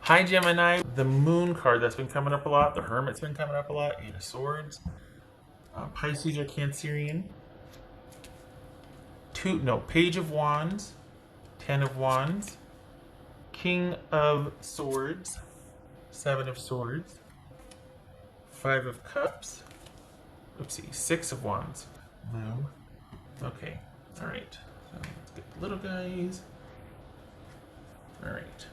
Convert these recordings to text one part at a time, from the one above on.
Hi Gemini, the Moon card that's been coming up a lot, the Hermit's been coming up a lot, Eight of Swords, Pisces or Cancerian, Page of Wands, Ten of Wands, King of Swords, Seven of Swords, Five of Cups, oopsie, Six of Wands, Lou. Okay, alright, so let's get the little guys. Alright.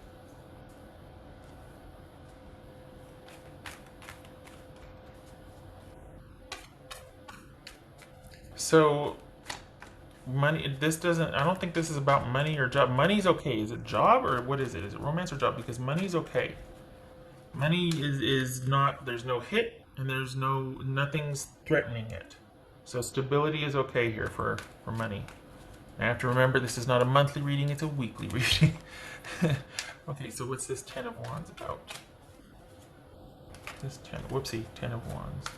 So, money, I don't think this is about money or job. Money's okay. Is it job or what is it? Is it romance or job? Because money's okay. Money is not, there's no hit and nothing's threatening it. So stability is okay here for money. I have to remember this is not a monthly reading, it's a weekly reading. Okay, so what's this Ten of Wands about? Ten of Wands.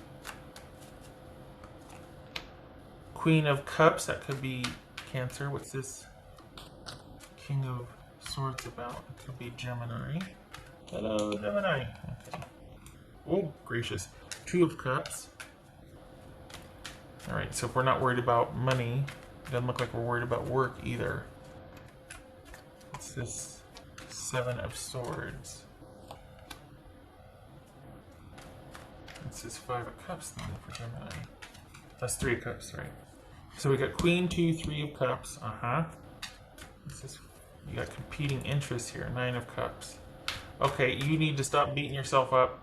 Queen of Cups, that could be Cancer. What's this King of Swords about? It could be Gemini. Hello, Gemini. Okay. Oh, gracious. Two of Cups. Alright, so if we're not worried about money, it doesn't look like we're worried about work either. What's this Seven of Swords? What's this Five of Cups then for Gemini? That's Three of Cups, right? So we got Queen, 2, 3 of Cups. You got competing interests here. 9 of Cups. Okay, you need to stop beating yourself up.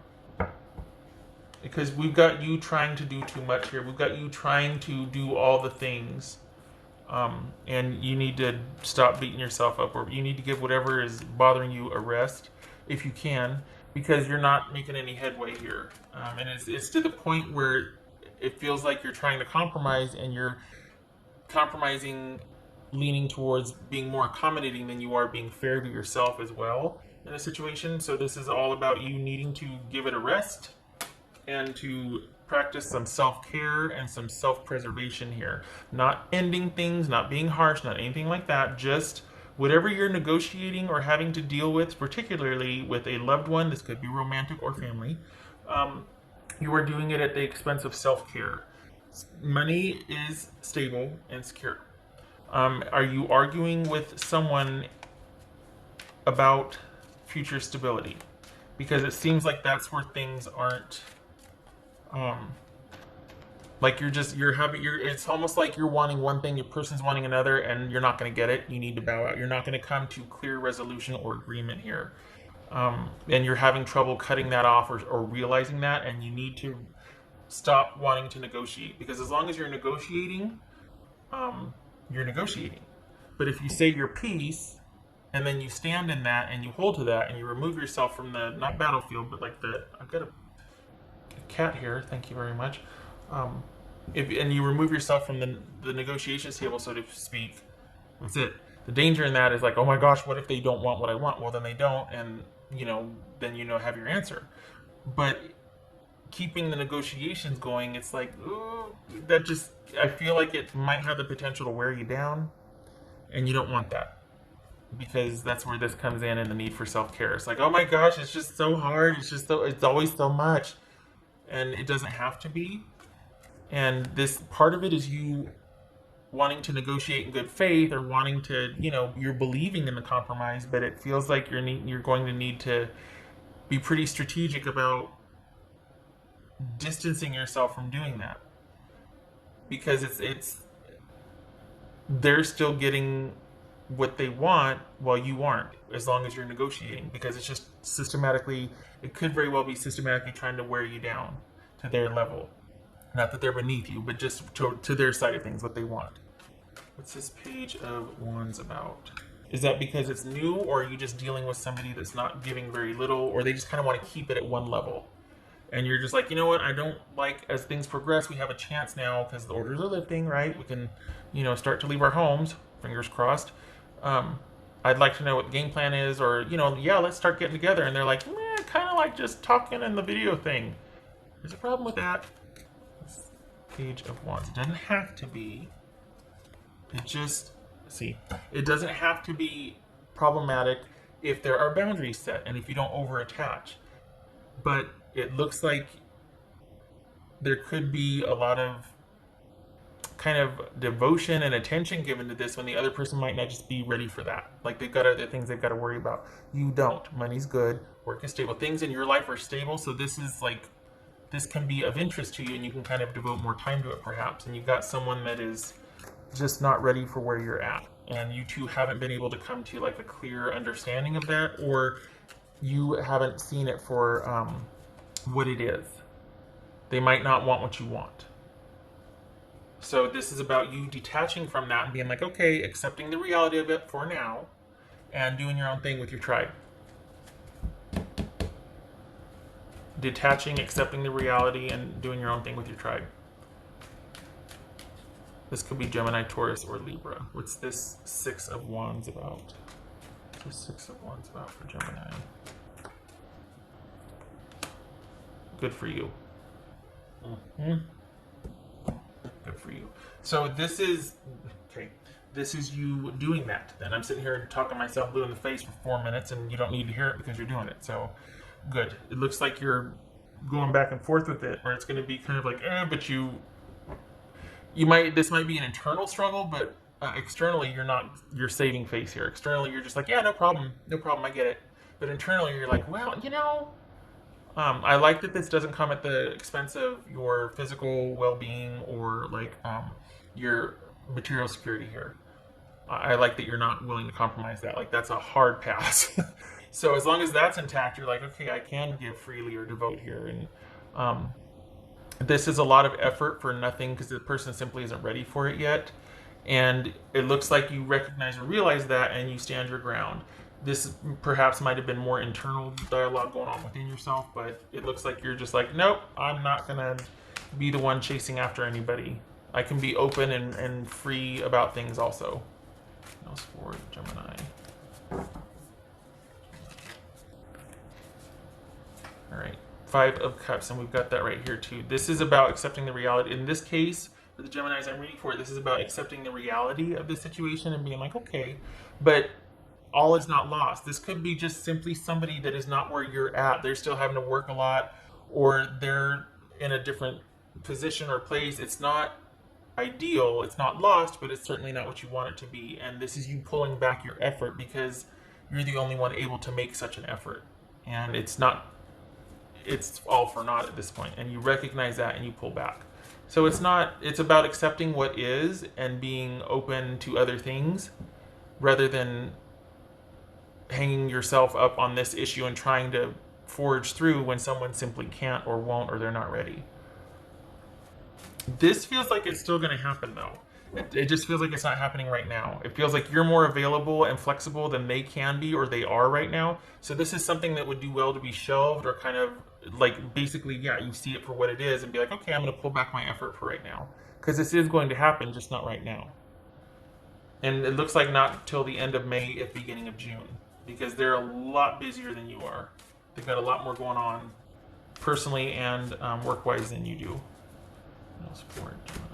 Because we've got you trying to do too much here. We've got you trying to do all the things. And you need to stop beating yourself up. Or you need to give whatever is bothering you a rest, if you can. Because you're not making any headway here. And it's to the point where it feels like you're trying to compromise and you're compromising, leaning towards being more accommodating than you are being fair to yourself as well in a situation. So this is all about you needing to give it a rest and to practice some self-care and some self-preservation here. Not ending things, not being harsh, not anything like that. Just whatever you're negotiating or having to deal with, particularly with a loved one, this could be romantic or family, you are doing it at the expense of self-care. Money is stable and secure. Are you arguing with someone about future stability? Because it seems like that's where things aren't, like it's almost like you're wanting one thing, your person's wanting another, and you're not going to get it. You need to bow out. You're not going to come to clear resolution or agreement here. And you're having trouble cutting that off or realizing that, and you need to stop wanting to negotiate, because as long as you're negotiating, but if you say your piece and then you stand in that and you hold to that and you remove yourself from the, not battlefield, but like I've got a cat here, thank you very much, and you remove yourself from the negotiations table, so to speak, that's it. The danger in that is like, oh my gosh, what if they don't want what I want? Well, then they don't, and then have your answer. But keeping the negotiations going, it's like, ooh, I feel like it might have the potential to wear you down, and you don't want that. Because that's where this comes in and the need for self-care. It's like, oh my gosh, it's just so hard, it's always so much. And it doesn't have to be. And this part of it is you wanting to negotiate in good faith, or wanting to, you're believing in the compromise, but it feels like you're going to need to be pretty strategic about distancing yourself from doing that, because they're still getting what they want while you aren't, as long as you're negotiating, because it's just it could very well be systematically trying to wear you down to their level. Not that they're beneath you, but just to their side of things, what they want. What's this Page of Wands about? Is that because it's new, or are you just dealing with somebody that's not giving very little, or they just kind of want to keep it at one level? And you're just like, you know what, I don't like, as things progress, we have a chance now, because the orders are lifting, right? We can, start to leave our homes, fingers crossed. I'd like to know what the game plan is, or, yeah, let's start getting together. And they're like, kind of like just talking in the video thing. There's a problem with that. Page of Wands. It doesn't have to be. It doesn't have to be problematic. if there are boundaries set and if you don't over attach. But it looks like there could be a lot of kind of devotion and attention given to this when the other person might not just be ready for that. Like they've got other things they've got to worry about. You don't. Money's good. Work is stable. Things in your life are stable. So this is like, this can be of interest to you and you can kind of devote more time to it perhaps. And you've got someone that is just not ready for where you're at. And you two haven't been able to come to like a clear understanding of that, or you haven't seen it for what it is. They might not want what you want. So this is about you detaching from that and being like, okay, accepting the reality of it for now and doing your own thing with your tribe. Detaching, accepting the reality, and doing your own thing with your tribe. This could be Gemini, Taurus, or Libra. What's this Six of Wands about? What's the Six of Wands about for Gemini? Good for you. Good for you. So this is, okay, this is you doing that. Then I'm sitting here talking myself blue in the face for 4 minutes and you don't need to hear it because you're doing it. So good. It looks like you're going back and forth with it, or it's going to be kind of like, but you might, this might be an internal struggle, but externally you're saving face here. Externally you're just like, yeah, no problem, I get it. But internally you're like, well, you know, I like that this doesn't come at the expense of your physical well-being or like your material security here. I like that you're not willing to compromise that. Like that's a hard pass. So as long as that's intact, you're like, okay, I can give freely or devote here. And this is a lot of effort for nothing because the person simply isn't ready for it yet. And it looks like you recognize or realize that and you stand your ground. This perhaps might have been more internal dialogue going on within yourself, but it looks like you're just like, nope, I'm not going to be the one chasing after anybody. I can be open and free about things also. What else for Gemini? All right, Five of Cups, and we've got that right here too. This is about accepting the reality. In this case, for the Geminis I'm reading for, this is about accepting the reality of the situation and being like, okay, but all is not lost. This could be just simply somebody that is not where you're at. They're still having to work a lot, or they're in a different position or place. It's not ideal, it's not lost, but it's certainly not what you want it to be. And this is you pulling back your effort because you're the only one able to make such an effort. And it's all for naught at this point. And you recognize that and you pull back. So it's about accepting what is and being open to other things rather than hanging yourself up on this issue and trying to forge through when someone simply can't or won't or they're not ready. This feels like it's still going to happen though. It just feels like it's not happening right now. It feels like you're more available and flexible than they can be or they are right now. So this is something that would do well to be shelved or kind of like basically, yeah, you see it for what it is and be like, okay, I'm going to pull back my effort for right now. Because this is going to happen, just not right now. And it looks like not till the end of May at the beginning of June. Because they're a lot busier than you are. They've got a lot more going on personally and work-wise than you do. What else for Gemini?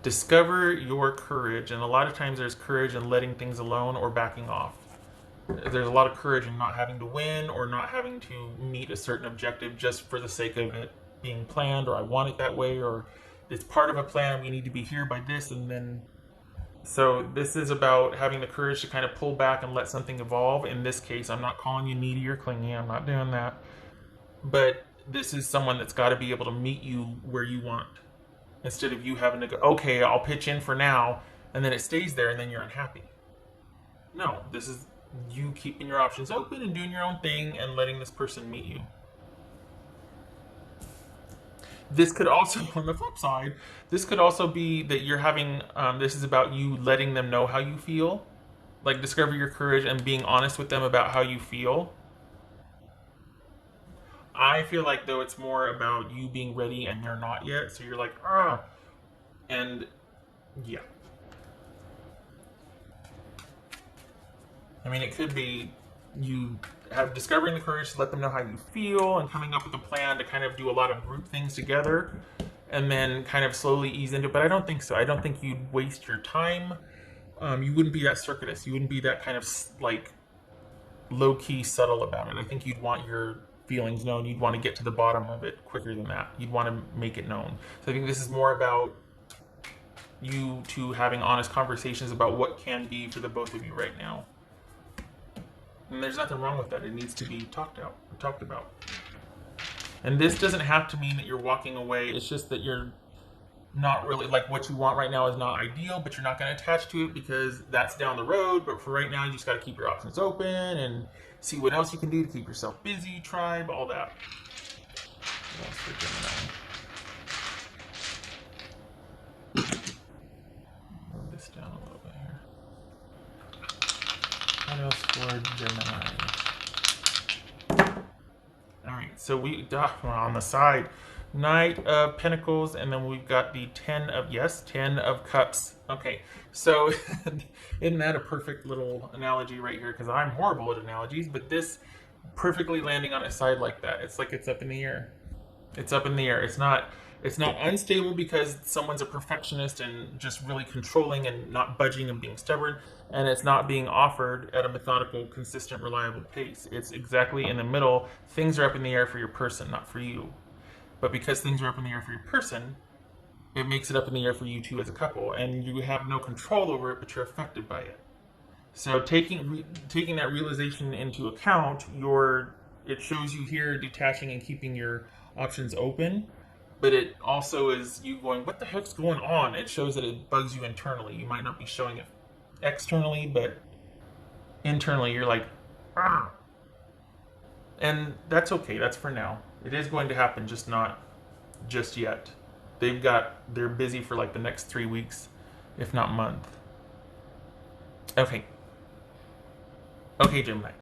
Discover your courage, and a lot of times there's courage in letting things alone or backing off. There's a lot of courage in not having to win or not having to meet a certain objective just for the sake of it being planned, or I want it that way, or it's part of a plan, we need to be here by this, and then... So this is about having the courage to kind of pull back and let something evolve. In this case, I'm not calling you needy or clingy, I'm not doing that. But this is someone that's got to be able to meet you where you want. Instead of you having to go, okay, I'll pitch in for now, and then it stays there, and then you're unhappy. No, this is you keeping your options open and doing your own thing and letting this person meet you. This could also, on the flip side, this could also be that you're having, this is about you letting them know how you feel. Like discover your courage and being honest with them about how you feel. I feel like though it's more about you being ready and they're not yet. So you're like, ah, and yeah. I mean, it could be you have discovering the courage to let them know how you feel and coming up with a plan to kind of do a lot of group things together and then kind of slowly ease into it. But I don't think so. I don't think you'd waste your time. You wouldn't be that circuitous. You wouldn't be that kind of like low-key subtle about it. I think you'd want your feelings known. You'd want to get to the bottom of it quicker than that. You'd want to make it known. So I think this is more about you two having honest conversations about what can be for the both of you right now. And there's nothing wrong with that. It needs to be talked about. And this doesn't have to mean that you're walking away. It's just that you're not really, like, what you want right now is not ideal, but you're not going to attach to it because that's down the road. But for right now, you just got to keep your options open and see what else you can do to keep yourself busy, tribe, all that. What else for Gemini? Move this down a little bit here. What else for Gemini? All right, so we're on the side. Knight of Pentacles, and then we've got the 10 of Cups. Okay, so isn't that a perfect little analogy right here? Because I'm horrible at analogies, but this perfectly landing on its side like that. It's like it's up in the air. It's up in the air. It's not unstable because someone's a perfectionist and just really controlling and not budging and being stubborn, and it's not being offered at a methodical, consistent, reliable pace. It's exactly in the middle. Things are up in the air for your person, not for you. But because things are up in the air for your person, it makes it up in the air for you two as a couple, and you have no control over it, but you're affected by it. So taking that realization into account, it shows you here detaching and keeping your options open, but it also is you going, what the heck's going on? It shows that it bugs you internally. You might not be showing it externally, but internally you're like, ah. And that's okay. That's for now. It is going to happen, just not just yet. They're busy for like the next 3 weeks, if not month. Okay, Gemini.